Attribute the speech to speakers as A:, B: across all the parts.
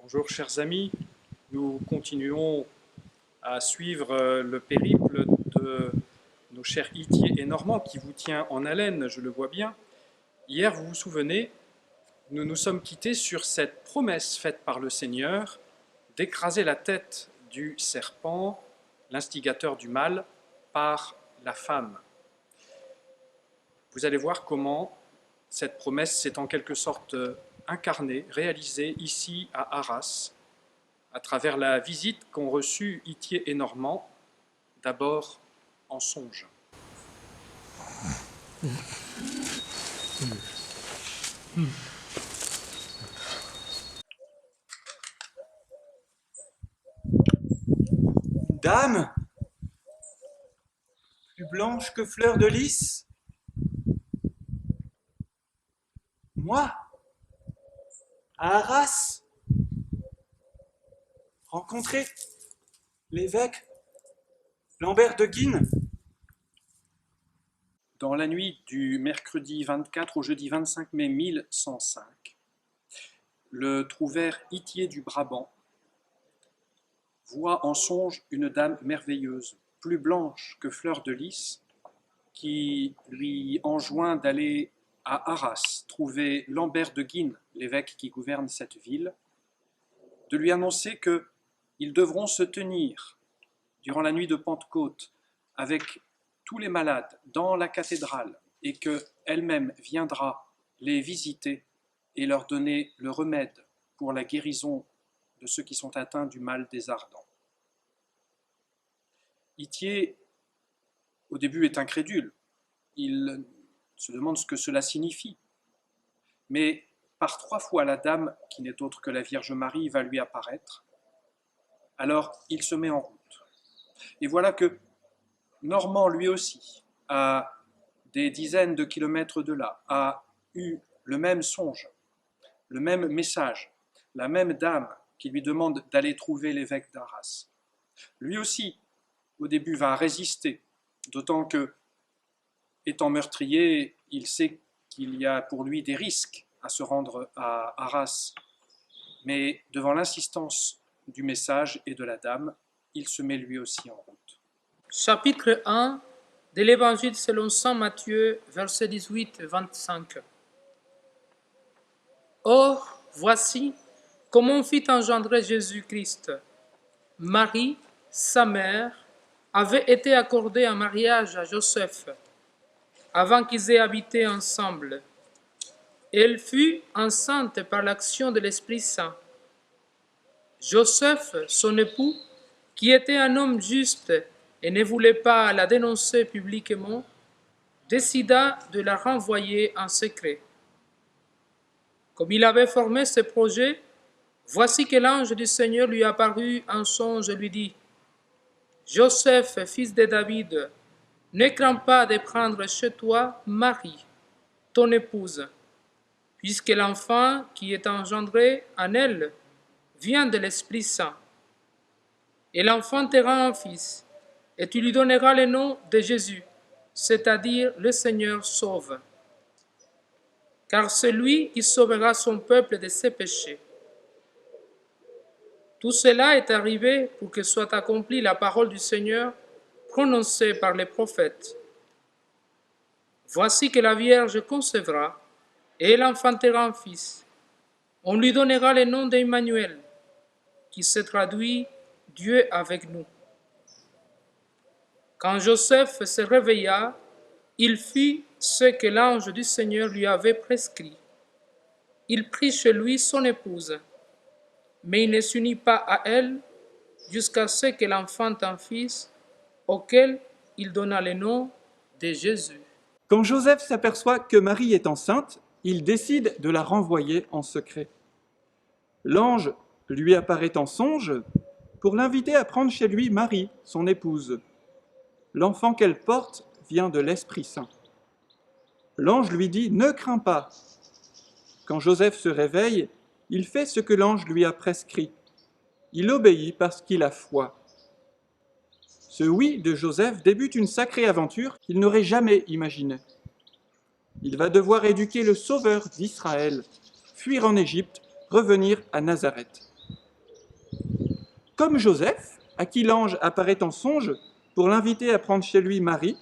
A: Bonjour chers amis, nous continuons à suivre le périple de nos chers Itier et Normands qui vous tient en haleine, je le vois bien. Hier, vous vous souvenez, nous nous sommes quittés sur cette promesse faite par le Seigneur d'écraser la tête du serpent, l'instigateur du mal, par la femme. Vous allez voir comment cette promesse s'est en quelque sorte incarnée, réalisée ici à Arras, à travers la visite qu'ont reçue Itier et Normand, d'abord en songe.
B: Dame, plus blanche que fleur de lys, moi, à Arras, rencontrer l'évêque Lambert de Guines.
A: Dans la nuit du mercredi 24 au jeudi 25 mai 1105, le trouvère Itier du Brabant voit en songe une dame merveilleuse, plus blanche que fleur de lys, qui lui enjoint d'aller à Arras trouver Lambert de Guines, l'évêque qui gouverne cette ville, de lui annoncer qu'ils devront se tenir durant la nuit de Pentecôte avec tous les malades dans la cathédrale et qu'elle-même viendra les visiter et leur donner le remède pour la guérison de ceux qui sont atteints du mal des ardents. Itier, au début, est incrédule. Il se demande ce que cela signifie. Mais par 3 fois, la dame, qui n'est autre que la Vierge Marie, va lui apparaître. Alors, il se met en route. Et voilà que Normand, lui aussi, à des dizaines de kilomètres de là, a eu le même songe, le même message, la même dame qui lui demande d'aller trouver l'évêque d'Arras. Lui aussi, au début, va résister, d'autant que, étant meurtrier, il sait qu'il y a pour lui des risques à se rendre à Arras. Mais devant l'insistance du message et de la dame, il se met lui aussi en route.
C: Chapitre 1 de l'Évangile selon saint Matthieu, versets 18 et 25. Or, voici comment fit engendrer Jésus-Christ. Marie, sa mère, avait été accordée en mariage à Joseph, avant qu'ils aient habité ensemble. Elle fut enceinte par l'action de l'Esprit Saint. Joseph, son époux, qui était un homme juste et ne voulait pas la dénoncer publiquement, décida de la renvoyer en secret. Comme il avait formé ce projet, voici que l'ange du Seigneur lui apparut en songe et lui dit : « Joseph, fils de David, ne crains pas de prendre chez toi Marie, ton épouse, puisque l'enfant qui est engendré en elle vient de l'Esprit Saint. Et l'enfant t'aura un fils, et tu lui donneras le nom de Jésus, c'est-à-dire le Seigneur sauve. Car c'est lui qui sauvera son peuple de ses péchés. Tout cela est arrivé pour que soit accomplie la parole du Seigneur prononcée par les prophètes. Voici que la Vierge concevra, et elle enfantera un fils. On lui donnera le nom d'Emmanuel, qui se traduit Dieu avec nous. Quand Joseph se réveilla, il fit ce que l'ange du Seigneur lui avait prescrit. Il prit chez lui son épouse, mais il ne s'unit pas à elle jusqu'à ce qu'elle enfante un fils, auquel il donna le nom de Jésus.
B: Quand Joseph s'aperçoit que Marie est enceinte, il décide de la renvoyer en secret. L'ange lui apparaît en songe pour l'inviter à prendre chez lui Marie, son épouse. L'enfant qu'elle porte vient de l'Esprit Saint. L'ange lui dit « Ne crains pas ». Quand Joseph se réveille, il fait ce que l'ange lui a prescrit. Il obéit parce qu'il a foi. Ce oui de Joseph débute une sacrée aventure qu'il n'aurait jamais imaginée. Il va devoir éduquer le Sauveur d'Israël, fuir en Égypte, revenir à Nazareth. Comme Joseph, à qui l'ange apparaît en songe pour l'inviter à prendre chez lui Marie,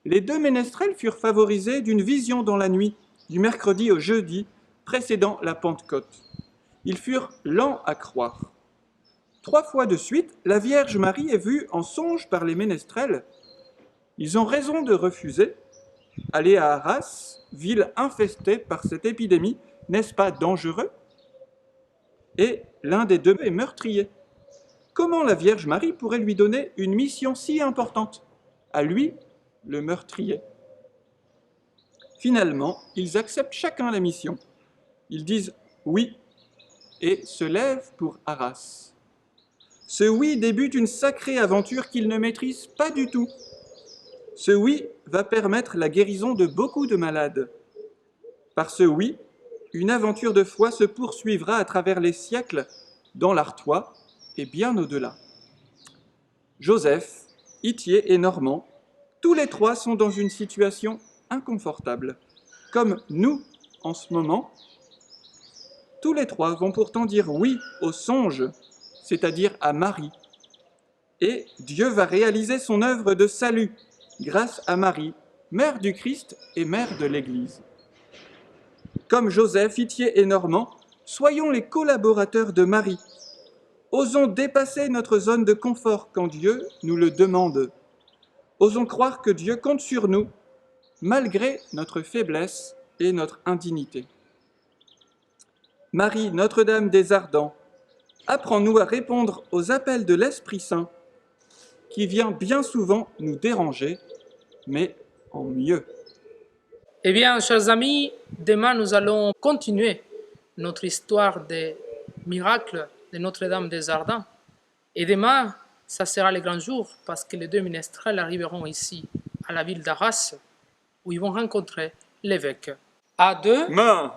B: les deux ménestrels furent favorisés d'une vision dans la nuit du mercredi au jeudi précédant la Pentecôte. Ils furent lents à croire. 3 fois de suite, la Vierge Marie est vue en songe par les ménestrels. Ils ont raison de refuser. Aller à Arras, ville infestée par cette épidémie, n'est-ce pas dangereux? Et l'un des deux est meurtrier. Comment la Vierge Marie pourrait lui donner une mission si importante? À lui, le meurtrier. Finalement, ils acceptent chacun la mission. Ils disent oui et se lèvent pour Arras. Ce oui débute une sacrée aventure qu'ils ne maîtrisent pas du tout. Ce oui va permettre la guérison de beaucoup de malades. Par ce oui, une aventure de foi se poursuivra à travers les siècles dans l'Artois et bien au-delà. Joseph, Ithier et Normand, tous les trois sont dans une situation inconfortable. Comme nous, en ce moment, tous les trois vont pourtant dire oui au songe, c'est-à-dire à Marie. Et Dieu va réaliser son œuvre de salut grâce à Marie, mère du Christ et mère de l'Église. Comme Joseph, Ithier et Normand, soyons les collaborateurs de Marie. Osons dépasser notre zone de confort quand Dieu nous le demande. Osons croire que Dieu compte sur nous, malgré notre faiblesse et notre indignité. Marie, Notre-Dame des Ardents, apprends-nous à répondre aux appels de l'Esprit Saint, qui vient bien souvent nous déranger, mais en mieux.
C: Eh bien, chers amis, demain nous allons continuer notre histoire des miracles de Notre-Dame des Ardents. Et demain, ça sera le grand jour parce que les deux ménestrels arriveront ici, à la ville d'Arras, où ils vont rencontrer l'évêque. À deux.
B: Main.